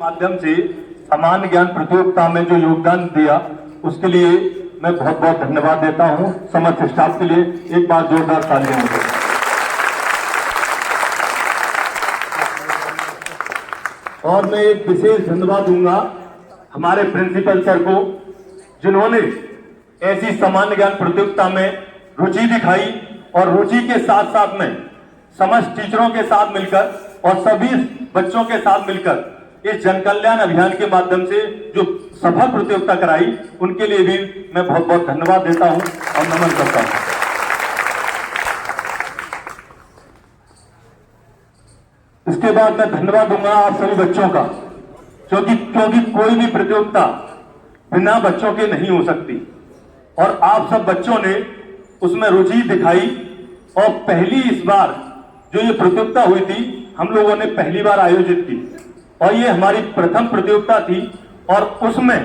माध्यम से सामान्य ज्ञान प्रतियोगिता में जो योगदान दिया उसके लिए मैं बहुत बहुत धन्यवाद देता हूं। समस्त स्टाफ के लिए एक बार जोरदार तालियां हो। और मैं एक विशेष धन्यवाद दूंगा हमारे प्रिंसिपल सर को, जिन्होंने ऐसी सामान्य ज्ञान प्रतियोगिता में रुचि दिखाई और रुचि के साथ साथ में समस्त टीचरों के साथ मिलकर और सभी बच्चों के साथ मिलकर इस जन कल्याण अभियान के माध्यम से जो सफल प्रतियोगिता कराई, उनके लिए भी मैं बहुत बहुत धन्यवाद देता हूं और नमन करता हूं। इसके बाद मैं धन्यवाद दूंगा आप सभी बच्चों का, क्योंकि कोई भी प्रतियोगिता बिना बच्चों के नहीं हो सकती और आप सब बच्चों ने उसमें रुचि दिखाई। और पहली इस बार जो ये प्रतियोगिता हुई थी, हम लोगों ने पहली बार आयोजित की और ये हमारी प्रथम प्रतियोगिता थी और उसमें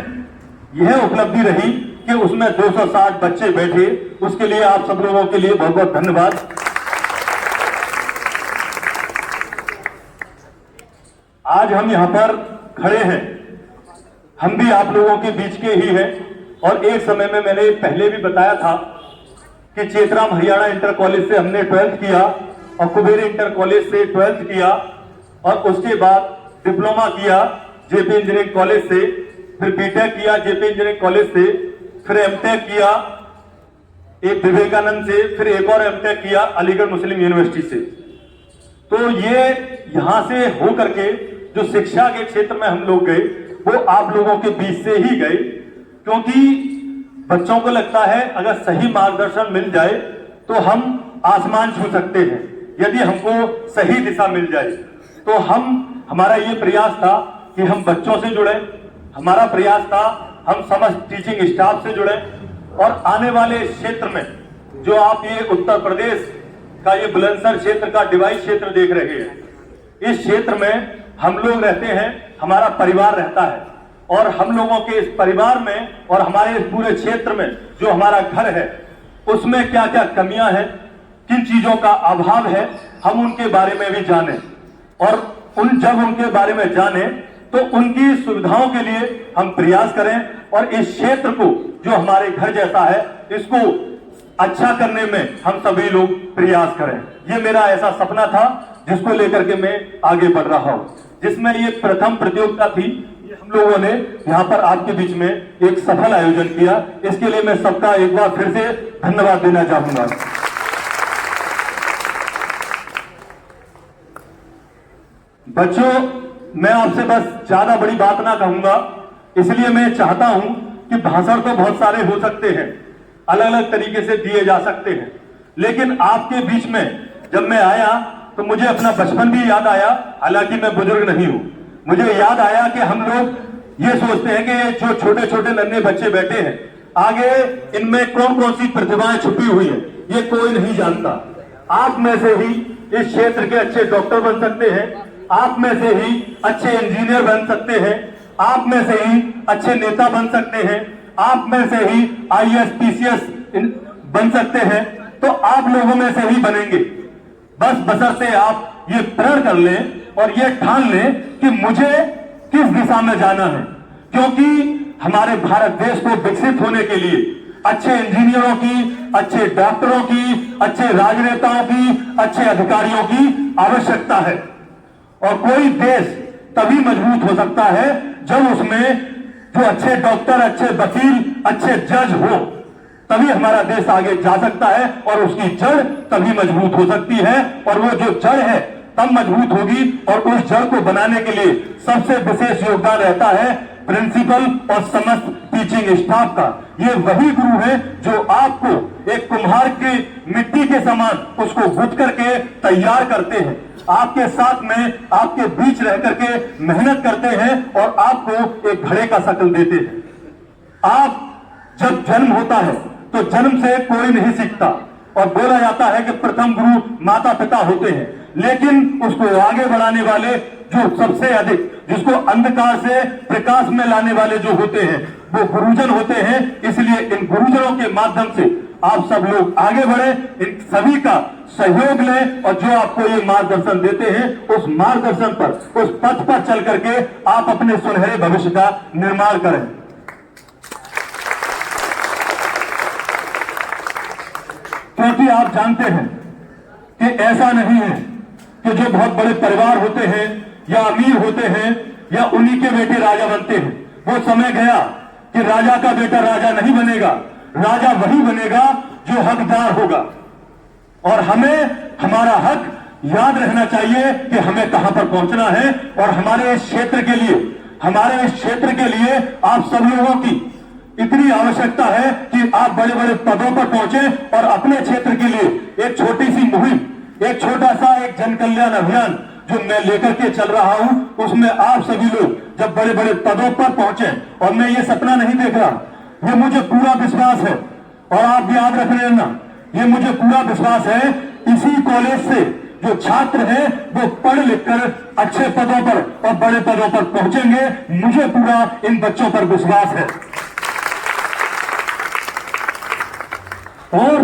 यह उपलब्धि रही कि उसमें 260 बच्चे बैठे। उसके लिए आप सब लोगों के लिए बहुत बहुत धन्यवाद। आज हम यहां पर खड़े हैं, हम भी आप लोगों के बीच के ही हैं और एक समय में मैंने पहले भी बताया था कि चेतराम हरियाणा इंटर कॉलेज से हमने 12th किया और कुबेर इंटर कॉलेज से 12th किया और उसके बाद डिप्लोमा किया जेपी इंजीनियरिंग कॉलेज से, फिर बीटेक किया जेपी इंजीनियरिंग कॉलेज से, फिर एमटेक किया एक विवेकानंद से, फिर एक और एमटेक किया अलीगढ़ मुस्लिम यूनिवर्सिटी से। तो ये यहां से हो करके जो शिक्षा के क्षेत्र में हम लोग गए वो आप लोगों के बीच से ही गए, क्योंकि बच्चों को लगता है अगर सही मार्गदर्शन मिल जाए तो हम आसमान छू सकते हैं, यदि हमको सही दिशा मिल जाए। तो हमारा ये प्रयास था कि हम बच्चों से जुड़े, हमारा प्रयास था हम समस्त टीचिंग स्टाफ से जुड़े और आने वाले क्षेत्र में जो आप ये उत्तर प्रदेश का ये बुलंदशहर क्षेत्र का डिवाइस क्षेत्र देख रहे हैं, इस क्षेत्र में हम लोग रहते हैं, हमारा परिवार रहता है और हम लोगों के इस परिवार में और हमारे इस पूरे क्षेत्र में जो हमारा घर है उसमें क्या क्या कमियां हैं, किन चीजों का अभाव है, हम उनके बारे में भी जाने और जब उनके बारे में जाने तो उनकी सुविधाओं के लिए हम प्रयास करें और इस क्षेत्र को जो हमारे घर जैसा है इसको अच्छा करने में हम सभी लोग प्रयास करें। ये मेरा ऐसा सपना था जिसको लेकर के मैं आगे बढ़ रहा हूं, जिसमें ये प्रथम प्रतियोगिता थी। ये हम लोगों ने यहाँ पर आपके बीच में एक सफल आयोजन किया, इसके लिए मैं सबका एक बार फिर से धन्यवाद देना चाहूंगा। बच्चों, मैं आपसे बस ज्यादा बड़ी बात ना कहूंगा, इसलिए मैं चाहता हूं कि भाषण तो बहुत सारे हो सकते हैं, अलग अलग तरीके से दिए जा सकते हैं, लेकिन आपके बीच में जब मैं आया तो मुझे अपना बचपन भी याद आया। हालांकि मैं बुजुर्ग नहीं हूं, मुझे याद आया कि हम लोग ये सोचते हैं कि जो छोटे छोटे नन्हे बच्चे बैठे हैं आगे इनमें कौन कौन सी प्रतिभाएं छुपी हुई है ये कोई नहीं जानता। आप में से ही इस क्षेत्र के अच्छे डॉक्टर बन सकते हैं, आप में से ही अच्छे इंजीनियर बन सकते हैं, आप में से ही अच्छे नेता बन सकते हैं, आप में से ही IAS PCS बन सकते हैं। तो आप लोगों में से ही बनेंगे, बस बशर्ते आप ये प्रण कर लें और ये ठान लें कि मुझे किस दिशा में जाना है, क्योंकि हमारे भारत देश को विकसित होने के लिए अच्छे इंजीनियरों की, अच्छे डॉक्टरों की, अच्छे राजनेताओं की, अच्छे अधिकारियों की आवश्यकता है। और कोई देश तभी मजबूत हो सकता है जब उसमें जो अच्छे डॉक्टर, अच्छे वकील, अच्छे जज हो, तभी हमारा देश आगे जा सकता है और उसकी जड़ तभी मजबूत हो सकती है और वो जो जड़ है तब मजबूत होगी। और उस जड़ को बनाने के लिए सबसे विशेष योगदान रहता है प्रिंसिपल और समस्त टीचिंग स्टाफ का। ये वही गुरु है जो आपको एक कुम्हार की मिट्टी के समान उसको गूंथ करके तैयार करते हैं, आपके साथ में, आपके बीच रह करके मेहनत करते हैं और आपको एक घड़े का शक्ल देते हैं। आप जब जन्म होता है तो जन्म से कोई नहीं सीखता और बोला जाता है कि प्रथम गुरु माता पिता होते हैं, लेकिन उसको आगे बढ़ाने वाले जो सबसे अधिक, जिसको अंधकार से प्रकाश में लाने वाले जो होते हैं वो गुरुजन होते हैं। इसलिए इन गुरुजनों के माध्यम से आप सब लोग आगे बढ़े, इन सभी का सहयोग लें और जो आपको ये मार्गदर्शन देते हैं उस मार्गदर्शन पर, उस पथ पर चल करके आप अपने सुनहरे भविष्य का निर्माण करें। क्योंकि आप जानते हैं कि ऐसा नहीं है कि जो बहुत बड़े परिवार होते हैं या अमीर होते हैं या उन्हीं के बेटे राजा बनते हैं। वो समय गया कि राजा का बेटा राजा नहीं बनेगा, राजा वही बनेगा जो हकदार होगा। और हमें हमारा हक याद रहना चाहिए कि हमें कहां पर पहुंचना है। और हमारे इस क्षेत्र के लिए, हमारे इस क्षेत्र के लिए आप सब लोगों की इतनी आवश्यकता है कि आप बड़े बड़े पदों पर पहुंचे और अपने क्षेत्र के लिए एक छोटी सी मुहिम, एक छोटा सा एक जन कल्याण अभियान जो मैं लेकर के चल रहा हूं, उसमें आप सभी लोग जब बड़े बड़े पदों पर पहुंचे, और मैं ये सपना नहीं देख रहा, ये मुझे पूरा विश्वास है और आप याद रख लेना, ये मुझे पूरा विश्वास है इसी कॉलेज से जो छात्र हैं वो पढ़ लिख कर अच्छे पदों पर और बड़े पदों पर पहुंचेंगे। मुझे पूरा इन बच्चों पर विश्वास है। और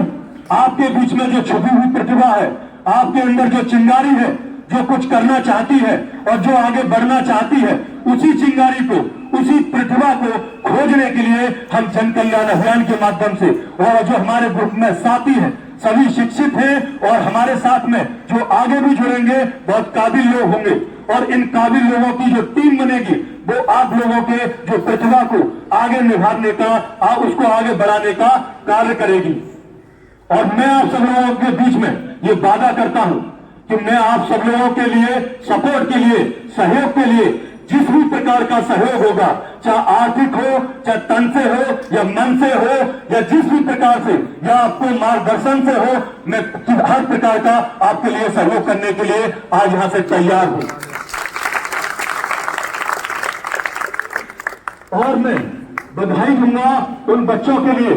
आपके बीच में जो छुपी हुई प्रतिभा है, आपके अंदर जो चिंगारी है, जो कुछ करना चाहती है और जो आगे बढ़ना चाहती है, उसी चिंगारी को, उसी प्रतिभा को खोजने के लिए हम जन कल्याण अभियान के माध्यम से, और जो हमारे ग्रुप में साथी हैं सभी शिक्षित हैं और हमारे साथ में जो आगे भी जुड़ेंगे बहुत काबिल लोग होंगे, और इन काबिल लोगों की जो टीम बनेगी वो आप लोगों के जो प्रतिभा को आगे निभाने का, उसको आगे बढ़ाने का कार्य करेगी। और मैं आप सब लोगों के बीच में ये वादा करता हूं कि मैं आप सब लोगों के लिए सपोर्ट के लिए, सहयोग के लिए जिस भी प्रकार का सहयोग होगा, चाहे आर्थिक हो, चाहे तन से हो या मन से हो या जिस भी प्रकार से, या आपको मार्गदर्शन से हो, मैं हर प्रकार का आपके लिए सहयोग करने के लिए आज यहां से तैयार हूं। और मैं बधाई दूंगा उन बच्चों के लिए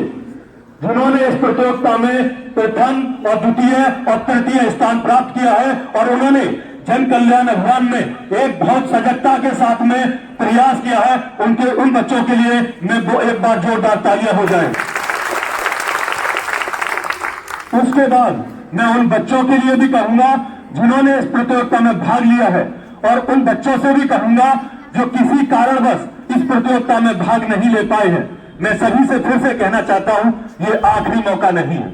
जिन्होंने इस प्रतियोगिता में प्रथम और द्वितीय और तृतीय स्थान प्राप्त किया है, और उन्होंने जन कल्याण अभियान में एक बहुत सजगता के साथ में प्रयास किया है। उनके उन बच्चों के लिए मैं वो एक बार जोरदार तालियां हो जाए। उसके बाद मैं उन बच्चों के लिए भी कहूंगा जिन्होंने इस प्रतियोगिता में भाग लिया है, और उन बच्चों से भी कहूंगा जो किसी कारणवश इस प्रतियोगिता में भाग नहीं ले पाए हैं। मैं सभी से फिर से कहना चाहता हूं, ये आखिरी मौका नहीं है,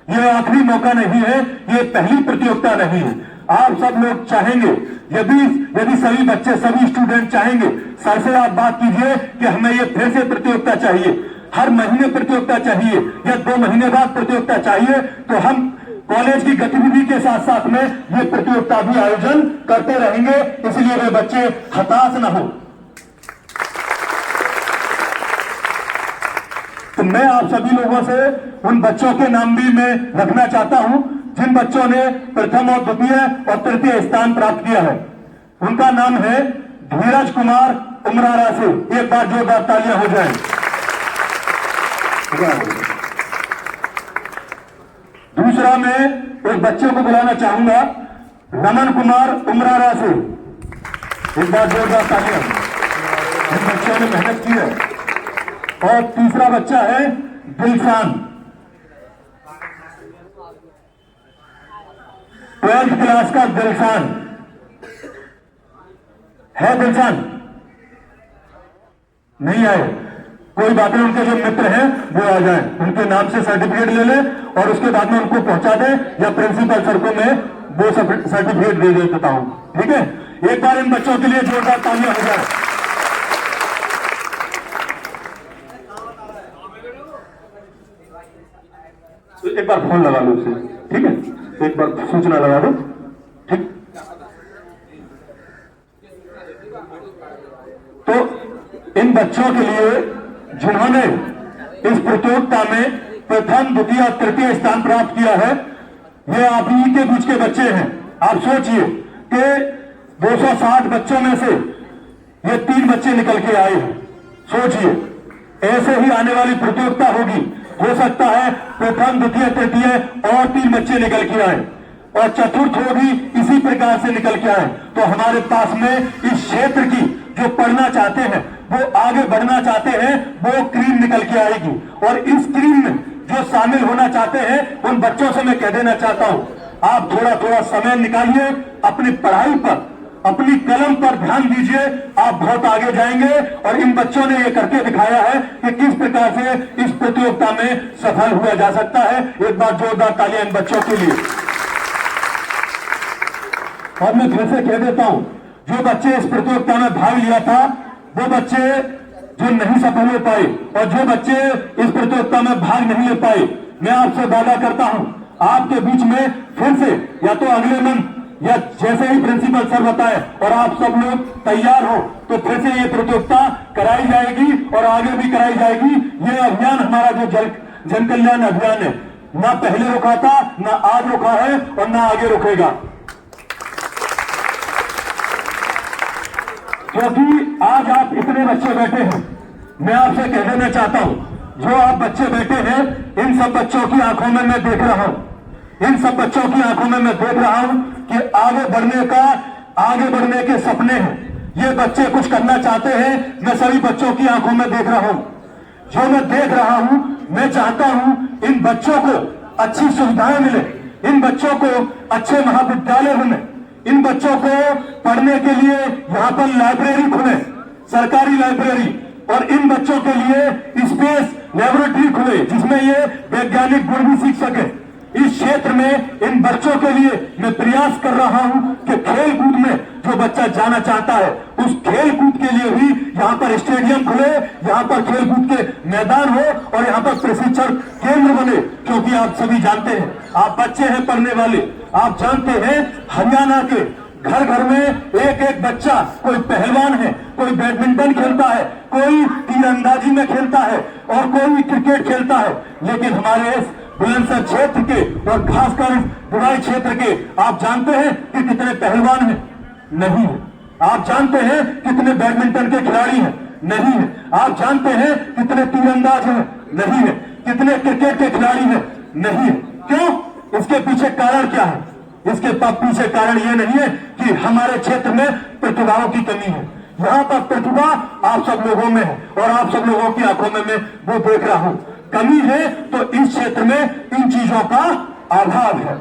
ये आखिरी मौका नहीं है, ये पहली प्रतियोगिता नहीं है। आप सब लोग चाहेंगे, यदि सभी बच्चे, सभी स्टूडेंट चाहेंगे, सर से आप बात कीजिए कि हमें ये फिर से प्रतियोगिता चाहिए, हर महीने प्रतियोगिता चाहिए या 2 महीने बाद प्रतियोगिता चाहिए, तो हम कॉलेज की गतिविधि के साथ साथ में ये प्रतियोगिता भी आयोजन करते रहेंगे। इसलिए वे बच्चे हताश न हो। तो मैं आप सभी लोगों से उन बच्चों के नाम भी मैं रखना चाहता हूं जिन बच्चों ने प्रथम और द्वितीय और तृतीय स्थान प्राप्त किया है। उनका नाम है धीरज कुमार उमरारा से। एक बार जोरदार तालियां हो जाएं। दूसरा मैं उस बच्चे को बुलाना चाहूंगा रमन कुमार उमरारा से। एक बार जोरदार तालियां। इन बच्चों ने मेहनत की है। और तीसरा बच्चा है दिलशान, 12th क्लास का दिलशान है। दिलशान नहीं आए, कोई बात नहीं, उनके जो मित्र हैं वो आ जाएं, उनके नाम से सर्टिफिकेट ले लें और उसके बाद में उनको पहुंचा दें, या प्रिंसिपल सर को मैं वो सर्टिफिकेट दे देता हूं। ठीक है, एक बार इन बच्चों के लिए जोरदार तालियां हो जाए। तो एक बार फोन लगा लो उसे, ठीक है, एक बार सूचना लगा दो। ठीक, तो इन बच्चों के लिए जिन्होंने इस प्रतियोगिता में प्रथम, द्वितीय और तृतीय स्थान प्राप्त किया है, ये आप ही के बीच के बच्चे हैं। आप सोचिए कि 260 बच्चों में से ये 3 बच्चे निकल के आए हैं। सोचिए, ऐसे ही आने वाली प्रतियोगिता होगी, हो सकता है प्रथम, द्वितीय, तृतीय और 3 बच्चे निकल के आए, और चतुर्थ होगी इसी प्रकार से निकल के आए। तो हमारे पास में इस क्षेत्र की जो पढ़ना चाहते हैं, वो आगे बढ़ना चाहते हैं, वो क्रीम निकल के आएगी। और इस क्रीम में जो शामिल होना चाहते हैं उन बच्चों से मैं कह देना चाहता हूं, आप थोड़ा थोड़ा समय निकालिए, अपनी पढ़ाई पर, अपनी कलम पर ध्यान दीजिए, आप बहुत आगे जाएंगे। और इन बच्चों ने ये करके दिखाया है कि किस प्रकार से इस प्रतियोगिता में सफल हुआ जा सकता है। एक बार जोरदार तालियां इन बच्चों के लिए। और मैं फिर से कह देता हूं, जो बच्चे इस प्रतियोगिता में भाग लिया था, वो बच्चे जो नहीं सफल हो पाए और जो बच्चे इस प्रतियोगिता में भाग नहीं ले पाए, मैं आपसे वादा करता हूं, आपके बीच में फिर से या तो अगले मंथ या जैसे ही प्रिंसिपल सर बताए और आप सब लोग तैयार हो तो फिर से ये प्रतियोगिता कराई जाएगी और आगे भी कराई जाएगी। ये अभियान हमारा जो जन कल्याण अभियान है, ना पहले रुका था, ना आज रुका है और ना आगे रुकेगा। क्योंकि आज आप इतने बच्चे बैठे हैं, मैं आपसे कह देना चाहता हूं, जो आप बच्चे बैठे हैं, इन सब बच्चों की आंखों में मैं देख रहा हूं, इन सब बच्चों की आंखों में मैं देख रहा हूं कि आगे बढ़ने के सपने हैं। ये बच्चे कुछ करना चाहते हैं। मैं सभी बच्चों की आंखों में देख रहा हूं, जो मैं देख रहा हूं, मैं चाहता हूं इन बच्चों को अच्छी सुविधाएं मिले, इन बच्चों को अच्छे महाविद्यालय मिले, इन बच्चों को पढ़ने के लिए यहां पर लाइब्रेरी खुले, सरकारी लाइब्रेरी, और इन बच्चों के लिए स्पेस लेबोरेटरी खुले जिसमें ये वैज्ञानिक गुण भी सीख सके। इस क्षेत्र में इन बच्चों के लिए मैं प्रयास कर रहा हूं कि खेल कूद में जो बच्चा जाना चाहता है, उस खेल कूद के लिए भी यहां पर स्टेडियम खुले, यहां पर खेल कूद के मैदान हो और यहां पर प्रशिक्षण केंद्र बने। क्योंकि आप सभी जानते हैं, आप बच्चे हैं पढ़ने वाले, आप जानते हैं हरियाणा के घर घर में एक एक बच्चा, कोई पहलवान है, कोई बैडमिंटन खेलता है, कोई तीरंदाजी में खेलता है और कोई क्रिकेट खेलता है। लेकिन हमारे इस बुलंदशहर क्षेत्र के और खासकर इस बुराई क्षेत्र के आप जानते हैं कि कितने पहलवान हैं? नहीं है। आप जानते हैं कितने बैडमिंटन के खिलाड़ी हैं? नहीं है। आप जानते हैं कितने तीरंदाज हैं? नहीं है। कितने क्रिकेट के खिलाड़ी हैं? नहीं है। क्यों? इसके पीछे कारण क्या है? इसके पीछे कारण यह नहीं है कि हमारे क्षेत्र में प्रतिभाओं की कमी है। यहाँ पर प्रतिभा आप सब लोगों में है और आप सब लोगों की आंखों में मैं वो देख रहा हूं। कमी है तो इस क्षेत्र में इन चीजों का अभाव है।